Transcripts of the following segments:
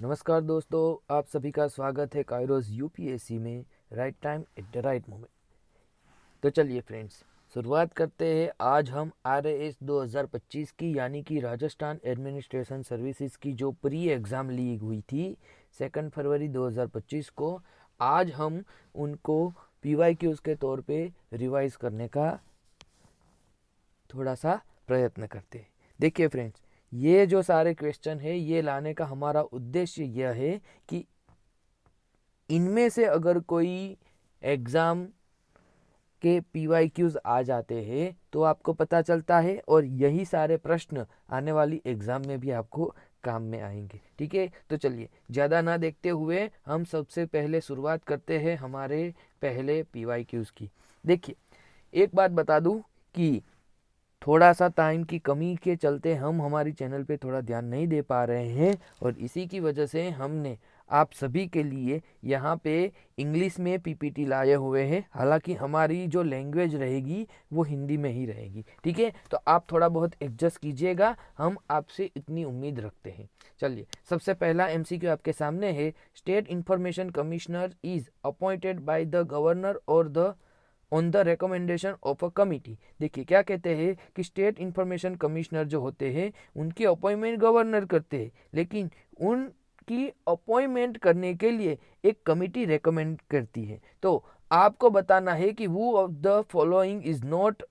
नमस्कार दोस्तों, आप सभी का स्वागत है कायरोस यूपीएससी में right time at the right moment. तो चलिए फ्रेंड्स, शुरुआत करते हैं। आज हम आरएएस 2025 की यानी कि राजस्थान एडमिनिस्ट्रेशन सर्विसेज की जो प्री एग्ज़ाम ली हुई थी 2 फरवरी 2025 को, आज हम उनको पीवाईक्यूज़ के तौर पे रिवाइज करने का थोड़ा सा प्रयत्न करते हैं। देखिए फ्रेंड्स, ये जो सारे क्वेश्चन है ये लाने का हमारा उद्देश्य यह है कि इनमें से अगर कोई एग्ज़ाम के पीवाईक्यूज आ जाते हैं तो आपको पता चलता है और यही सारे प्रश्न आने वाली एग्ज़ाम में भी आपको काम में आएंगे। ठीक है, तो चलिए ज़्यादा ना देखते हुए हम सबसे पहले शुरुआत करते हैं हमारे पहले पीवाईक्यूज की। देखिए, एक बात बता दूं कि थोड़ा सा टाइम की कमी के चलते हम हमारी चैनल पे थोड़ा ध्यान नहीं दे पा रहे हैं और इसी की वजह से हमने आप सभी के लिए यहाँ पे इंग्लिश में पीपीटी लाए हुए हैं। हालांकि हमारी जो लैंग्वेज रहेगी वो हिंदी में ही रहेगी। ठीक है, तो आप थोड़ा बहुत एडजस्ट कीजिएगा, हम आपसे इतनी उम्मीद रखते हैं। चलिए, सबसे पहला एमसीक्यू आपके सामने है। State information commissioner is appointed by the governor और the on the recommendation of a committee. देखिए क्या कहते हैं कि स्टेट इंफॉर्मेशन कमिश्नर जो होते हैं उनकी अपॉइंटमेंट गवर्नर करते हैं, लेकिन उनकी अपॉइंटमेंट करने के लिए एक कमिटी रेकमेंड करती है। तो आपको बताना है कि who of the following is not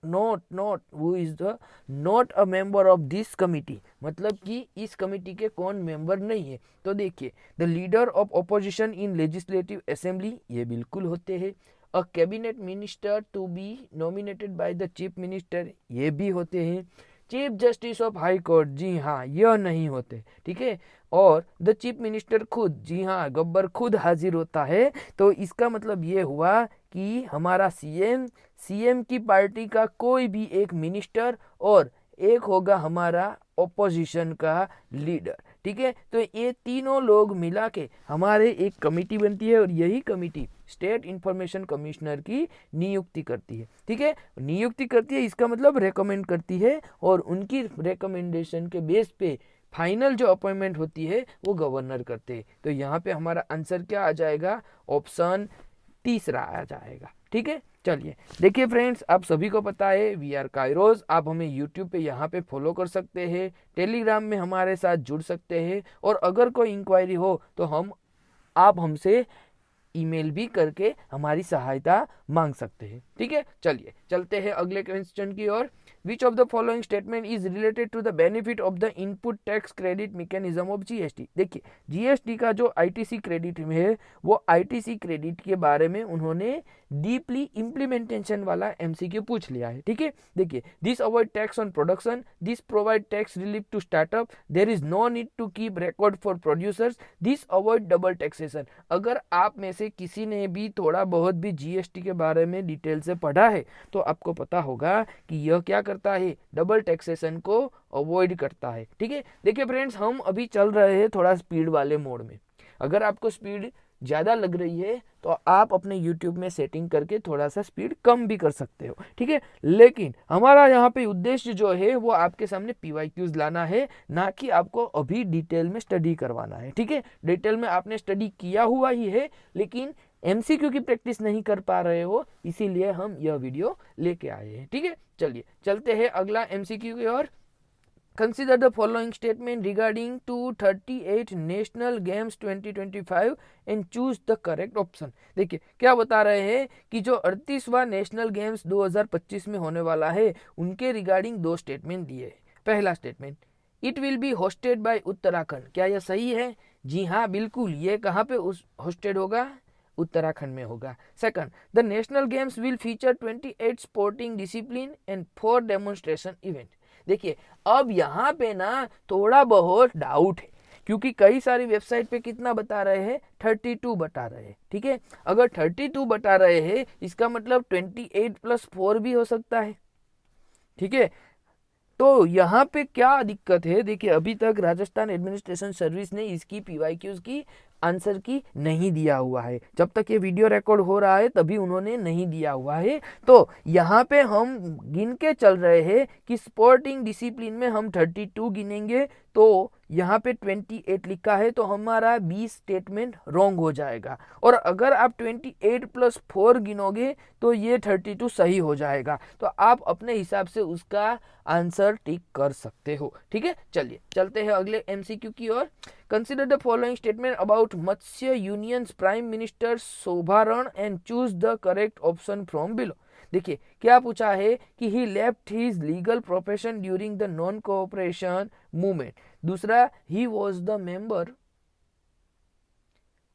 a member of this committee, मतलब कि इस कमिटी के कौन मेंबर नहीं है। तो देखिए, the leader of opposition in legislative assembly, ये बिल्कुल होते हैं। A cabinet minister to be nominated by the chief minister, ये भी होते हैं। Chief justice of high court, जी हाँ, यह नहीं होते। ठीक है, और द चीफ मिनिस्टर खुद, जी हाँ, गब्बर खुद हाजिर होता है। तो इसका मतलब ये हुआ कि हमारा सीएम की पार्टी का कोई भी एक मिनिस्टर और एक होगा हमारा ओपोजिशन का लीडर। ठीक है, तो ये तीनों लोग मिला के हमारे एक कमिटी बनती है और यही कमिटी स्टेट इंफॉर्मेशन कमिश्नर की नियुक्ति करती है। ठीक है, नियुक्ति करती है इसका मतलब रेकमेंड करती है और उनकी रेकमेंडेशन के बेस पे फाइनल जो अपॉइंटमेंट होती है वो गवर्नर करते हैं। तो यहाँ पे हमारा आंसर क्या आ जाएगा? ऑप्शन तीसरा आ जाएगा। ठीक है, चलिए देखिए फ्रेंड्स, आप सभी को पता है वी आर कायरोस। आप हमें यूट्यूब पे यहाँ पे फॉलो कर सकते हैं, टेलीग्राम में हमारे साथ जुड़ सकते हैं और अगर कोई इंक्वायरी हो तो आप हमसे ईमेल भी करके हमारी सहायता मांग सकते हैं। ठीक है, चलिए चलते हैं अगले क्वेश्चन की ओर। Which of the following statement is related to the benefit of the input tax credit mechanism of GST. देखिए, जीएसटी का जो आईटीसी क्रेडिट है वो आईटीसी क्रेडिट के बारे में उन्होंने डीपली इम्प्लीमेंटेशन वाला एमसीक्यू पूछ लिया है। ठीक है, देखिए, this avoid tax on production, this provide tax relief to startup, there is no need to keep record for producers, this avoid double taxation. अगर आप में से किसी ने भी थोड़ा बहुत भी जीएसटी के बारे में डिटेल से पढ़ा है तो आपको पता होगा कि यह क्या करता है, डबल टैक्सेशन को अवॉइड करता है। ठीक है, देखिए फ्रेंड्स, हम अभी चल रहे हैं थोड़ा स्पीड वाले मोड में। अगर आपको स्पीड ज़्यादा लग रही है तो आप अपने YouTube में सेटिंग करके थोड़ा सा स्पीड कम भी कर सकते हो। ठीक है, लेकिन हमारा यहाँ पे उद्देश्य जो है वो आपके सामने पीवाईक्यूज लाना है, ना कि आपको अभी डिटेल में स्टडी करवाना है। ठीक है, डिटेल में आपने स्टडी किया हुआ ही है लेकिन एमसीक्यू की प्रैक्टिस नहीं कर पा रहे हो, इसीलिए हम यह वीडियो लेके आए हैं। ठीक है, चलिए चलते हैं अगला एमसीक्यू की ओर। Consider the following statement regarding 238 National Games 2025 and choose the correct option। देखिए क्या बता रहे हैं कि जो 38वां नेशनल गेम्स 2025 में होने वाला है उनके रिगार्डिंग दो स्टेटमेंट दिए हैं। पहला statement, it will be hosted by Uttarakhand, क्या यह सही है? जी हाँ, बिल्कुल, ये कहाँ पे होस्टेड होगा? उत्तराखंड में होगा। Second, the national games will feature 28 sporting discipline and 4 demonstration event. देखिए, अब यहाँ पे ना थोड़ा बहुत डाउट है क्योंकि कई सारी वेबसाइट पे कितना बता रहे हैं, 32 बता रहे हैं। ठीक है, अगर 32 बता रहे हैं इसका मतलब 28+4 भी हो सकता है। ठीक है, तो यहाँ पे क्या दिक्कत है? देखिए, अभी तक राजस्थान एडमिनिस्ट्रेशन सर्विस ने इसकी पीवाईक्यूज की आंसर की नहीं दिया हुआ है। जब तक ये वीडियो रिकॉर्ड हो रहा है तभी उन्होंने नहीं दिया हुआ है। तो यहाँ पे हम गिन के चल रहे हैं कि स्पोर्टिंग डिसिप्लिन में हम 32 गिनेंगे, तो यहाँ पे 28 लिखा है तो हमारा बी स्टेटमेंट रॉन्ग हो जाएगा। और अगर आप 28 + 4 गिनोगे तो ये 32 सही हो जाएगा। तो आप अपने हिसाब से उसका आंसर टिक कर सकते हो। ठीक है, चलिए चलते हैं अगले एमसीक्यू की ओर। Consider the following statement about Matsya unions prime minister Shobharam and choose the correct option from below. देखिए क्या पूछा है कि he left his legal profession during the non cooperation movement. दूसरा, he was the member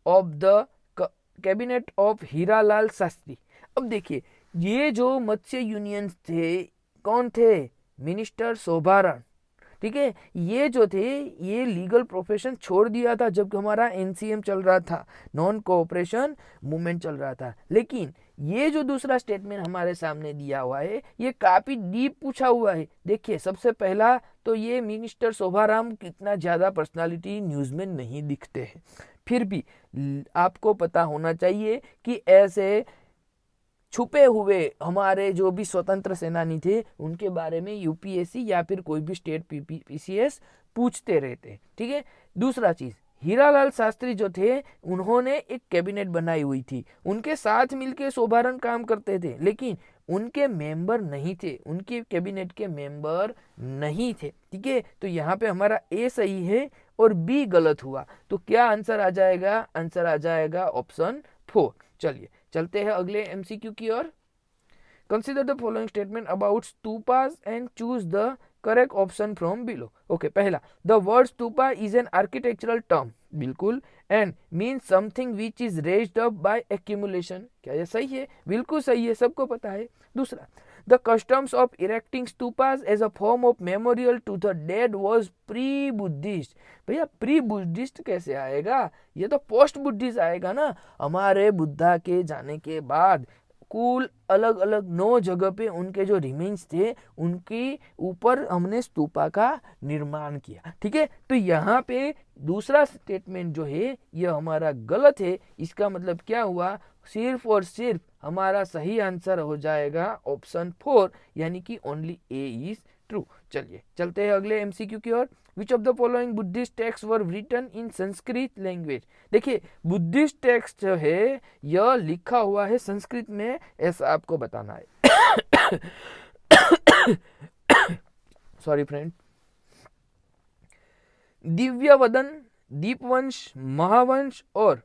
of the cabinet of Hiralal Shastri. अब देखिए ये जो मत्स्य यूनियंस थे कौन थे? मिनिस्टर शोभारण। ठीक है, ये जो थे ये लीगल प्रोफेशन छोड़ दिया था जब हमारा एनसीएम चल रहा था, नॉन कोऑपरेशन मूवमेंट चल रहा था। लेकिन ये जो दूसरा स्टेटमेंट हमारे सामने दिया हुआ है ये काफी डीप पूछा हुआ है। देखिए सबसे पहला तो ये मिनिस्टर शोभाराम कितना ज्यादा पर्सनालिटी न्यूज में नहीं दिखते हैं, फिर भी आपको पता होना चाहिए कि ऐसे छुपे हुए हमारे जो भी स्वतंत्र सेनानी थे उनके बारे में यूपीएससी या फिर कोई भी स्टेट पीसीएस पूछते रहते हैं। ठीक है, दूसरा चीज, हीरालाल शास्त्री जो थे उन्होंने एक कैबिनेट बनाई हुई थी, उनके साथ मिलके शोभारण काम करते थे लेकिन उनके मेंबर नहीं थे, उनके कैबिनेट के मेंबर नहीं थे। ठीक है, तो यहाँ पे हमारा ए सही है और बी गलत हुआ। तो क्या आंसर आ जाएगा? आंसर आ जाएगा ऑप्शन 4। चलिए चलते हैं अगले एमसीक्यू की ओर। Consider the following statement about stupas and choose the correct option from below. Okay, पहला, the word stupa is an architectural term, बिल्कुल, and mean something which is raised up by accumulation. क्या ये सही है? बिल्कुल सही है, सबको पता है। दूसरा, the customs of erecting stupas as a form of memorial to the dead was pre Buddhist. भैया प्री बुद्धिस्ट कैसे आएगा? ये तो पोस्ट बुद्धिस्ट आएगा ना। हमारे बुद्धा के जाने के बाद कुल अलग अलग 9 जगह पे उनके जो रिमेन्स थे उनके ऊपर हमने स्तूपा का निर्माण किया। ठीक है, तो यहाँ पे दूसरा स्टेटमेंट जो है यह हमारा गलत है। इसका मतलब क्या हुआ? सिर्फ और सिर्फ हमारा सही आंसर हो जाएगा ऑप्शन 4, यानी कि ओनली ए इज ट्रू। चलिए चलते हैं अगले एमसीक्यू की ओर। Which of the following Buddhist text were written in Sanskrit language. देखिए बुद्धिस्ट टेक्स्ट जो है यह लिखा हुआ है संस्कृत में, ऐसा आपको बताना है। Sorry friend. दिव्यवदन, दीपवंश, महावंश और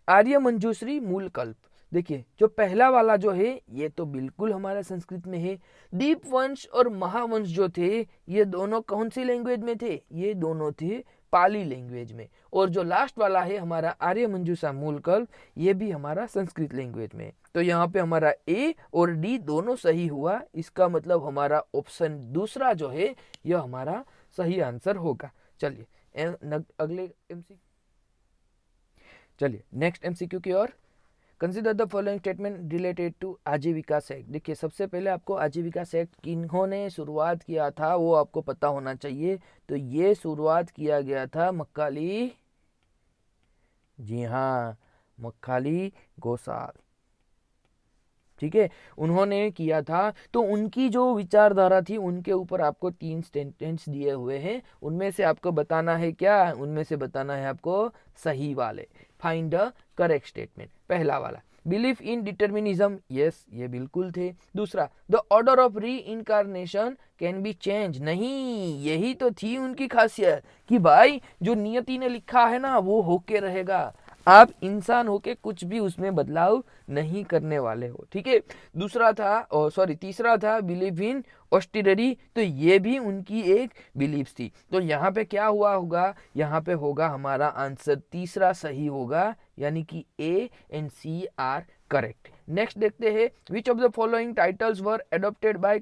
आर्य मंजूश्री मूल कल्प। देखिए जो पहला वाला जो है ये तो बिल्कुल हमारा संस्कृत में है। दीपवंश और महावंश जो थे ये दोनों कौन सी लैंग्वेज में थे? ये दोनों थे पाली लैंग्वेज में। और जो लास्ट वाला है हमारा आर्य मंजूषा मूल कल्प ये भी हमारा संस्कृत लैंग्वेज में। तो यहाँ पे हमारा ए और डी दोनों सही हुआ। इसका मतलब हमारा ऑप्शन दूसरा जो है यह हमारा सही आंसर होगा। चलिए अगले एमसीक्यू, चलिए नेक्स्ट एमसीक्यू की ओर। Consider the following statement related to Ajivika sect. देखिए सबसे पहले आपको आजीविका सेक्ट किन्होंने शुरुआत किया था वो आपको पता होना चाहिए। तो ये शुरुआत किया गया था मक्काली, जी हाँ, मक्खाली गोसाल। ठीक है, उन्होंने किया था। तो उनकी जो विचारधारा थी उनके ऊपर आपको 3 सेंटेंस दिए हुए हैं, उनमें से आपको बताना है क्या? उनमें से बताना है आपको सही वाले। Find the correct statement. पहला वाला, बिलीफ इन डिटर्मिनिज्म, यस ये बिल्कुल थे। दूसरा, द ऑर्डर ऑफ री इनकारनेशन कैन बी चेंज, नहीं यही तो थी उनकी खासियत कि भाई जो नियति ने लिखा है ना वो होके रहेगा, आप इंसान होके कुछ भी उसमें बदलाव नहीं करने वाले हो। ठीक है, दूसरा था तीसरा था बिलीव इन ऑस्टेरिटी, तो ये भी उनकी एक बिलीफ थी। तो यहाँ पे क्या हुआ होगा? यहाँ पे होगा हमारा आंसर तीसरा सही होगा, यानी कि A and C are correct. Next देखते हैं, which of the following titles were adopted by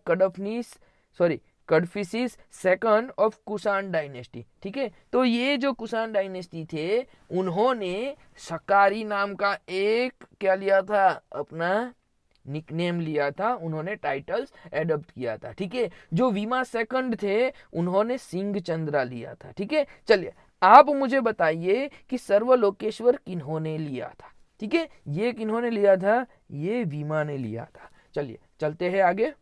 Kadphises second of Kushan dynasty. ठीक है, तो ये जो कुषाण डायनेस्टी थे उन्होंने शकारी नाम का एक क्या लिया था? अपना निकनेम लिया था, उन्होंने टाइटल्स एडॉप्ट किया था। ठीक है, जो वीमा सेकंड थे उन्होंने सिंह चंद्रा लिया था। ठीक है, चलिए आप मुझे बताइए कि सर्वलोकेश्वर किन्होंने लिया था? ठीक है, ये किन्होंने लिया था? ये वीमा ने लिया था। चलिए चलते हैं आगे।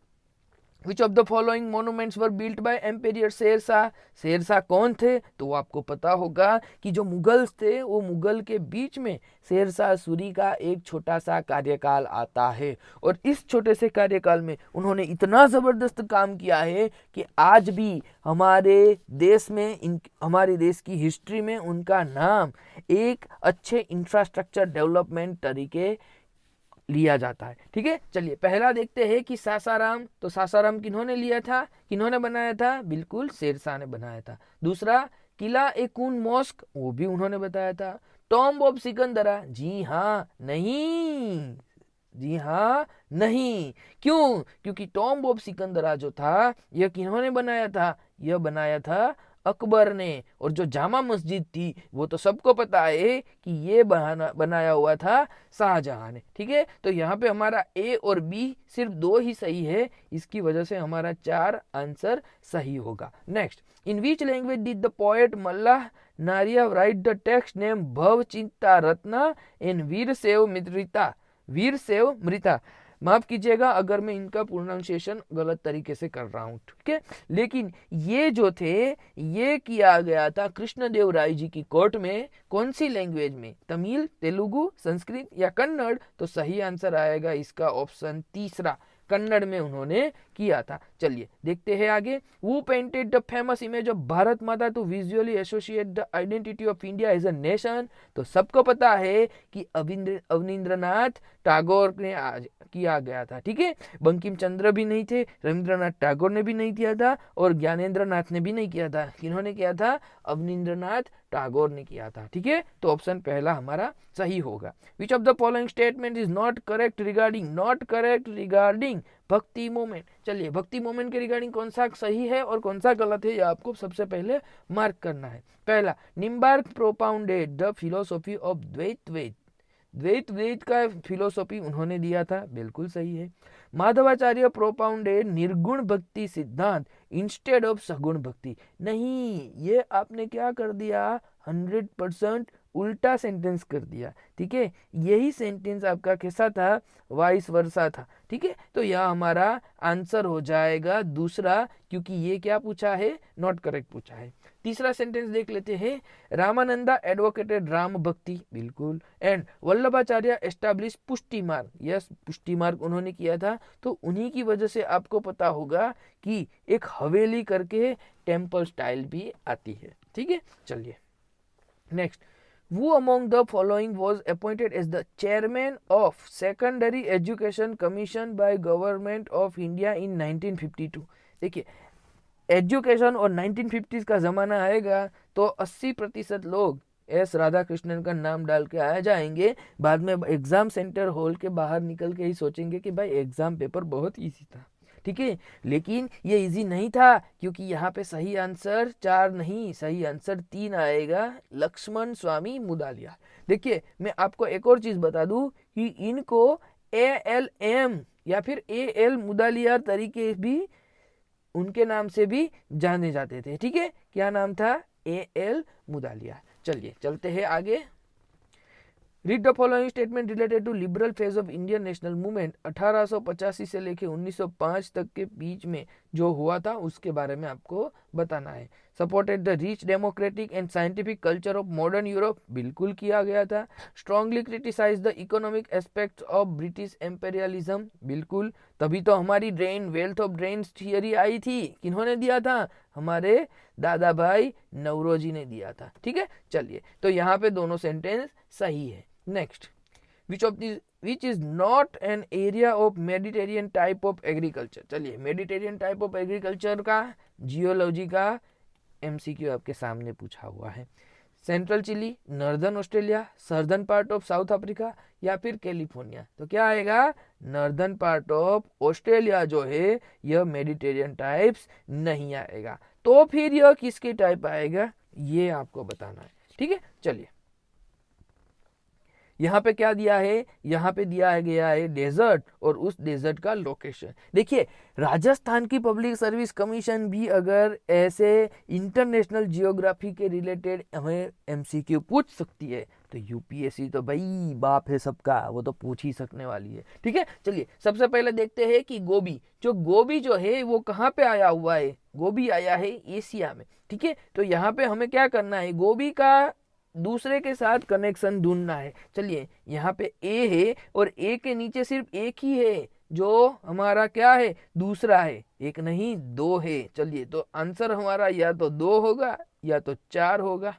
Which of the following monuments were built by Imperial Sher Shah. Sher Shah कौन थे तो वो आपको पता होगा कि जो मुगल्स थे वो मुगल के बीच में शेरशाह सूरी का एक छोटा सा कार्यकाल आता है और इस छोटे से कार्यकाल में उन्होंने इतना ज़बरदस्त काम किया है कि आज भी हमारे देश में हमारे देश की हिस्ट्री में उनका नाम एक अच्छे इंफ्रास्ट्रक्चर डेवलपमेंट तरीके लिया जाता है। ठीक है, चलिए पहला देखते हैं कि सासाराम। तो सासाराम किन्होंने लिया था, किन्होंने बनाया था? बिल्कुल शेरशाह ने बनाया था। दूसरा किला ए कुन मॉस्क, वो भी उन्होंने बताया था। टॉम्ब ऑफ सिकंदरा, जी हाँ नहीं, जी हाँ नहीं। क्यों? क्योंकि टॉम्ब ऑफ सिकंदरा जो था यह किन्होंने बनाया था? यह बनाया था अकबर ने। और जो जामा मस्जिद थी वो तो सबको पता है कि ये बनाया हुआ था शाहजहां ने। ठीक है, तो यहाँ पे हमारा ए और बी सिर्फ 2 ही सही है, इसकी वजह से हमारा 4 आंसर सही होगा। Next, in which language did the poet मल्लाह नारिया राइट द टेक्स्ट नेम भव चिंता रत्ना इन वीर सेव मृता। माफ कीजिएगा अगर मैं इनका प्रोनाउंसिएशन गलत तरीके से कर रहा हूँ, ठीक है, लेकिन ये जो थे ये किया गया था कृष्णदेव राय जी की कोर्ट में। कौन सी लैंग्वेज में? तमिल, तेलुगु, संस्कृत या कन्नड़? तो सही आंसर आएगा इसका ऑप्शन तीसरा, कन्नड़ में उन्होंने किया था। चलिए देखते हैं आगे। वो painted the famous image of Bharat Mata to visually associate the identity of India as a nation. तो सबको पता है कि अवनींद्रनाथ टैगोर ने किया गया था। ठीक है, बंकिम चंद्र भी नहीं थे, रविंद्रनाथ टैगोर ने भी नहीं किया था और ज्ञानेंद्र नाथ ने भी नहीं किया था। किन्होंने किया था? अवनींद्रनाथ टैगोर ने किया था। ठीक है, तो ऑप्शन पहला हमारा सही होगा। विच of the following statement is not correct regarding भक्ति मोमेंट। चलिए भक्ति मोमेंट के रिगार्डिंग कौन सा सही है और कौन सा गलत है, ये आपको सबसे पहले मार्क करना है। पहला, Nimbarka propounded the philosophy of Dvaita का फिलोसॉफी उन्होंने दिया था, बिल्कुल सही है। माधवाचार्य प्रोपाउंडेड निर्गुण भक्ति सिद्धांत इंस्टेड ऑफ सगुण भक्ति। नहीं, ये आपने क्या कर दिया? 100% उल्टा सेंटेंस कर दिया। ठीक है, यही सेंटेंस आपका कैसा था? वाइस वर्सा था। ठीक है, तो यह हमारा आंसर हो जाएगा दूसरा, क्योंकि ये क्या पूछा है? नॉट करेक्ट पूछा है। तीसरा सेंटेंस देख लेते हैं। रामानंदा एडवोकेटेड राम भक्ति, बिल्कुल। एंड वल्लभाचार्य एस्टैब्लिश पुष्टि मार्ग, यस पुष्टि मार्ग उन्होंने किया था। तो उन्हीं की वजह से आपको पता होगा कि एक हवेली करके टेम्पल स्टाइल भी आती है। ठीक है, चलिए next. Who among the following was appointed as the chairman of Secondary Education Commission by Government of India in 1952? देखिए एजुकेशन और 1950s का ज़माना आएगा तो 80% लोग एस राधाकृष्णन का नाम डाल के आ जाएंगे। बाद में एग्ज़ाम सेंटर हॉल के बाहर निकल के ही सोचेंगे कि भाई एग्ज़ाम पेपर बहुत ईजी था। ठीक है, लेकिन ये इजी नहीं था, क्योंकि यहाँ पे सही आंसर 4 नहीं, सही आंसर 3 आएगा, लक्ष्मण स्वामी मुदालिया। देखिए मैं आपको एक और चीज़ बता दूं कि इनको ALM या फिर AL मुदालिया तरीके भी उनके नाम से भी जाने जाते थे। ठीक है, क्या नाम था? AL मुदालिया। चलिए चलते हैं आगे। Read the following statement related to liberal phase of Indian national movement. 1885 से लेके 1905 तक के बीच में जो हुआ था उसके बारे में आपको बताना है। Supported the rich democratic and scientific culture of modern Europe, बिल्कुल किया गया था। Strongly criticise the economic aspects of British imperialism, बिल्कुल, तभी तो हमारी वेल्थ ऑफ ड्रेन्स थियरी आई थी। किन्होंने दिया था? हमारे दादा भाई नौरोजी ने दिया था। ठीक है, चलिए तो यहाँ पे दोनों सेंटेंस सही है। Next, which is not an area of Mediterranean type of agriculture. चलिए मेडिटेरियन टाइप ऑफ एग्रीकल्चर का जियोलॉजी का MCQ आपके सामने पूछा हुआ है। Central Chile, northern Australia, southern part of South Africa या फिर कैलिफोर्निया। तो क्या आएगा? नॉर्दर्न पार्ट ऑफ ऑस्ट्रेलिया जो है यह मेडिटेरियन टाइप्स नहीं आएगा। तो फिर यह किसके टाइप आएगा ये आपको बताना है। ठीक है, चलिए यहाँ पे क्या दिया है? यहाँ पे दिया गया है डेजर्ट और उस डेजर्ट का लोकेशन। देखिए राजस्थान की पब्लिक सर्विस कमीशन भी अगर ऐसे इंटरनेशनल जियोग्राफी के रिलेटेड हमें MCQ पूछ सकती है तो यूपीएससी तो भाई बाप है सबका, वो तो पूछ ही सकने वाली है। ठीक है, चलिए सबसे पहले देखते हैं कि गोबी जो है वो कहाँ पे आया हुआ है। गोबी आया है एशिया में। ठीक है, तो यहाँ पे हमें क्या करना है, गोबी का दूसरे के साथ कनेक्शन ढूंढना है। चलिए यहाँ पे ए है और ए के नीचे सिर्फ एक ही है जो हमारा क्या है, दूसरा है, एक नहीं दो है। चलिए तो आंसर हमारा या तो 2 होगा या तो 4 होगा।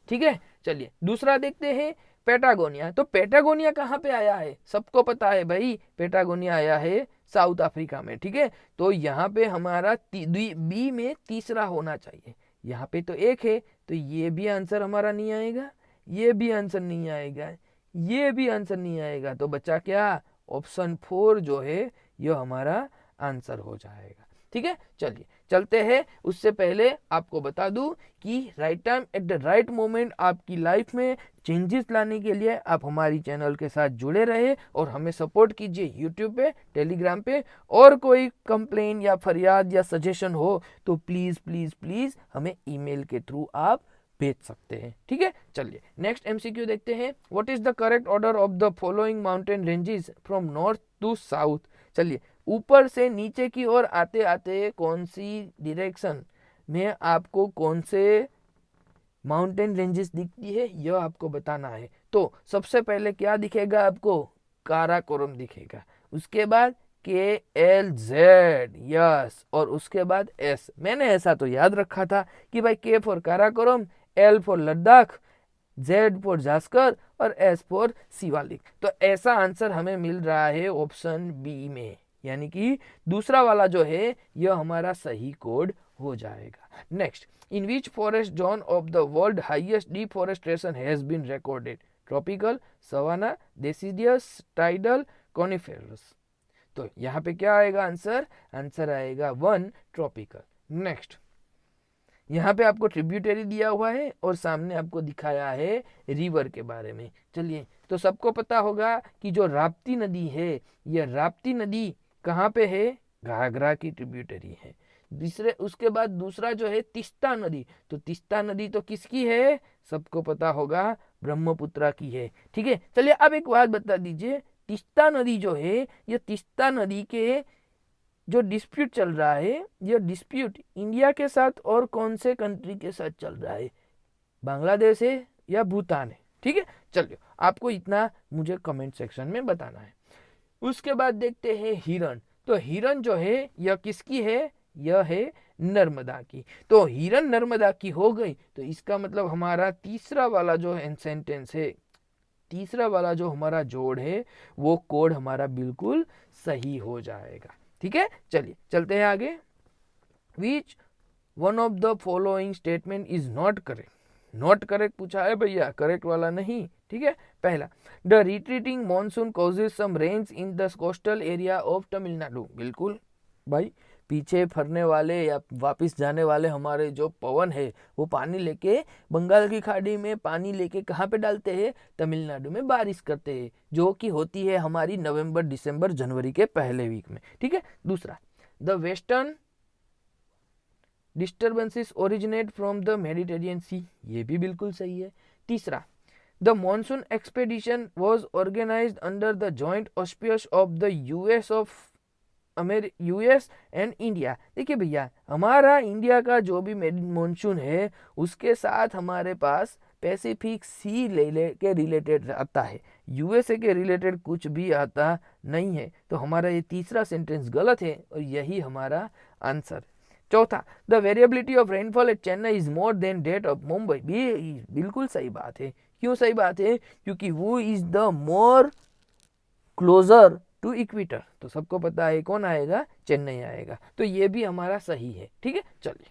ठीक है, चलिए दूसरा देखते हैं पेटागोनिया। तो पेटागोनिया कहाँ पे आया है, सबको पता है भाई, पेटागोनिया आया है साउथ अफ्रीका में। ठीक है, तो यहाँ पे हमारा बी में तीसरा होना चाहिए। यहाँ पे तो एक है, तो ये भी आंसर हमारा नहीं आएगा, ये भी आंसर नहीं आएगा, ये भी आंसर नहीं आएगा। तो बचा क्या, ऑप्शन 4 जो है ये हमारा आंसर हो जाएगा। ठीक है, चलिए चलते हैं। उससे पहले आपको बता दूं कि right time at the right moment आपकी लाइफ में चेंजेस लाने के लिए आप हमारी चैनल के साथ जुड़े रहे और हमें सपोर्ट कीजिए यूट्यूब पे, टेलीग्राम पे। और कोई कंप्लेन या फरियाद या सजेशन हो तो प्लीज़ प्लीज़ प्लीज़ हमें ईमेल के थ्रू आप भेज सकते हैं। ठीक है, चलिए नेक्स्ट एमसीक्यू देखते हैं। What is the correct order of the following mountain ranges from north to south. चलिए ऊपर से नीचे की ओर आते आते कौन सी डायरेक्शन में आपको कौन से माउंटेन रेंजेस दिखती है यह आपको बताना है। तो सबसे पहले क्या दिखेगा आपको, काराकोरम दिखेगा, उसके बाद KLZ, यस, और उसके बाद S। मैंने ऐसा तो याद रखा था कि भाई K for Karakoram, L for Ladakh, Z for Zanskar और S फॉर शिवालिक। तो ऐसा आंसर हमें मिल रहा है ऑप्शन बी में, यानी कि दूसरा वाला जो है यह हमारा सही कोड हो जाएगा। Next, in which forest zone of the world highest deforestation has been recorded, tropical, savanna, deciduous, tidal, coniferous. तो यहाँ पे क्या आएगा आंसर, आंसर आएगा 1 ट्रॉपिकल। नेक्स्ट, यहाँ पे आपको ट्रिब्यूटरी दिया हुआ है और सामने आपको दिखाया है रिवर के बारे में। चलिए तो सबको पता होगा कि जो राप्ती नदी है, यह राप्ती नदी कहाँ पे है, घाघरा की ट्रिब्यूटरी है। दूसरे उसके बाद दूसरा जो है तीस्ता नदी, तो तीस्ता नदी तो किसकी है, सबको पता होगा, ब्रह्मपुत्रा की है। ठीक है, चलिए अब एक बात बता दीजिए, तीस्ता नदी जो है, यह तीस्ता नदी के जो डिस्प्यूट चल रहा है, यह डिस्प्यूट इंडिया के साथ और कौन से कंट्री के साथ चल रहा है, बांग्लादेश है या भूटान है। ठीक है, चलिए आपको इतना मुझे कमेंट सेक्शन में बताना है। उसके बाद देखते हैं हिरन। तो हिरन जो है यह किसकी है, यह है नर्मदा की। तो हिरन नर्मदा की हो गई, तो इसका मतलब हमारा तीसरा वाला जो सेंटेंस है, तीसरा वाला जो हमारा जोड़ है वो कोड हमारा बिल्कुल सही हो जाएगा। ठीक है, चलिए चलते हैं आगे। Which one of the following statement is not correct. Not correct पूछा है भैया, करेक्ट वाला नहीं। ठीक है, पहला, the retreating monsoon causes some rains in the coastal area of Tamil Nadu. बिल्कुल भाई, पीछे फरने वाले या वापस जाने वाले हमारे जो पवन है वो पानी लेके बंगाल की खाड़ी में पानी लेके कहाँ पे डालते हैं, तमिलनाडु में बारिश करते हैं, जो कि होती है हमारी नवंबर, दिसंबर, जनवरी के पहले वीक में। ठीक है, दूसरा, the western disturbances originate from the Mediterranean sea. ये भी बिल्कुल सही है। तीसरा, the monsoon expedition was organised under the joint auspices of the US and India. देखिए भैया, हमारा इंडिया का जो भी मॉनसून है उसके साथ हमारे पास पैसिफिक सी के रिलेटेड आता है, यूएसए के रिलेटेड कुछ भी आता नहीं है। तो हमारा ये तीसरा सेंटेंस गलत है और यही हमारा आंसर। चौथा, the variability of rainfall at Chennai is more than that of Mumbai. भी बिल्कुल सही बात है। क्यों सही बात है, क्योंकि वो is the more closer to equator. तो सबको पता है कौन आएगा, चेन्नई आएगा। तो ये भी हमारा सही है। ठीक है, चलिए,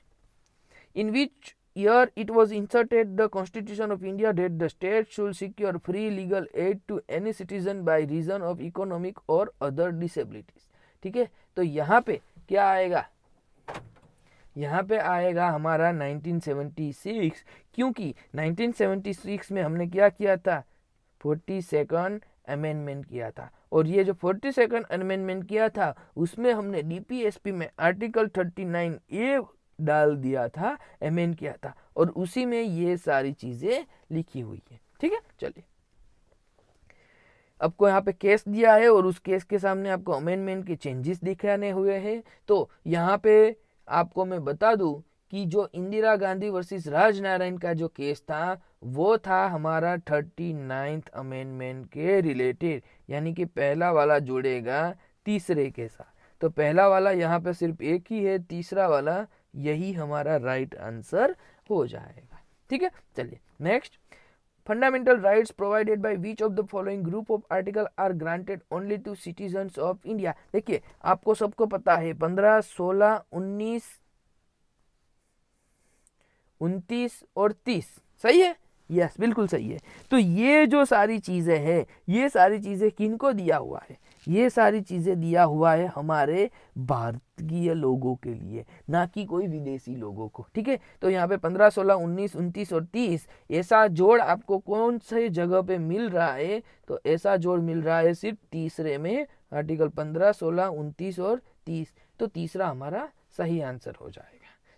in which year it was inserted the Constitution of India that the state should secure free legal aid to any citizen by reason of economic और अदर डिसेबिलिटीज। ठीक है, तो यहाँ पे क्या आएगा, यहाँ पे आएगा हमारा 1976, क्योंकि 1976 में हमने क्या किया था, 42nd अमेंडमेंट किया था। और ये जो 42nd अमेंडमेंट किया था उसमें हमने डीपीएसपी में आर्टिकल 39A डाल दिया था, अमेंड किया था, और उसी में ये सारी चीज़ें लिखी हुई है। ठीक है, चलिए आपको यहाँ पे केस दिया है और उस केस के सामने आपको अमेंडमेंट के चेंजेस दिखाने हुए हैं। तो यहाँ पे आपको मैं बता दूं कि जो इंदिरा गांधी वर्सेस राजनारायण का जो केस था वो था हमारा 39th अमेंडमेंट के रिलेटेड, यानी कि पहला वाला जुड़ेगा तीसरे के साथ। तो पहला वाला यहाँ पे सिर्फ एक ही है, तीसरा वाला यही हमारा राइट आंसर हो जाएगा। ठीक है, चलिए next. Fundamental rights provided by which of the following group of article are granted only to citizens of India? देखिए आपको सबको पता है 15, 16, 19, 29 और 30 सही है। यस बिल्कुल सही है। तो ये जो सारी चीजें हैं, ये सारी चीजें किनको दिया हुआ है? ये सारी चीजें दिया हुआ है हमारे भारतीय लोगों के लिए, ना कि कोई विदेशी लोगों को। ठीक है, तो यहाँ पे 15, 16, 19, 29 और 30 ऐसा जोड़ आपको कौन से जगह पे मिल रहा है? तो ऐसा जोड़ मिल रहा है सिर्फ तीसरे में, आर्टिकल 15, 16, 29 और 30। तो तीसरा हमारा सही आंसर हो जाएगा।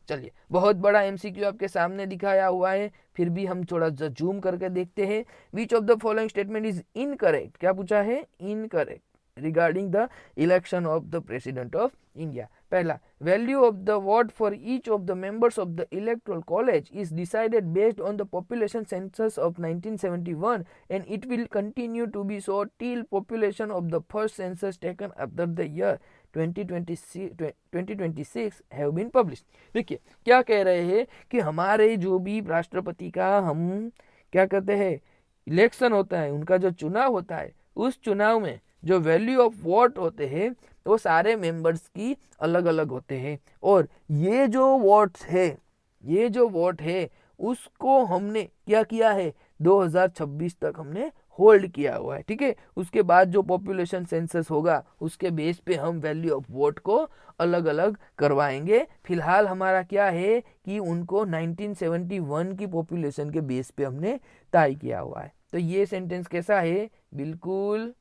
चलिए बहुत बड़ा एमसीक्यू आपके सामने दिखाया हुआ है, फिर भी हम थोड़ा जूम करके देखते हैं। Which of the following statement is incorrect? क्या पूछा है? Incorrect regarding the election of the president of India. पहला, value of the vote for each of the members of the electoral college is decided based on the population census of 1971 and it will continue to be so till population of the first census taken after the year 2026 have been published. देखिए क्या कह रहे हैं कि हमारे जो भी राष्ट्रपति का हम क्या कहते हैं इलेक्शन होता है, उनका जो चुनाव होता है, उस चुनाव में जो वैल्यू ऑफ वोट होते हैं वो सारे मेंबर्स की अलग अलग होते हैं। और ये जो वोट्स है, ये जो वोट है उसको हमने क्या किया है? 2026 तक हमने होल्ड किया हुआ है। ठीक है, उसके बाद जो पॉपुलेशन सेंसस होगा उसके बेस पे हम वैल्यू ऑफ वोट को अलग अलग करवाएंगे। फिलहाल हमारा क्या है कि उनको 1971 की पॉपुलेशन के बेस पे हमने तय किया हुआ है। तो ये सेंटेंस कैसा है? बिल्कुल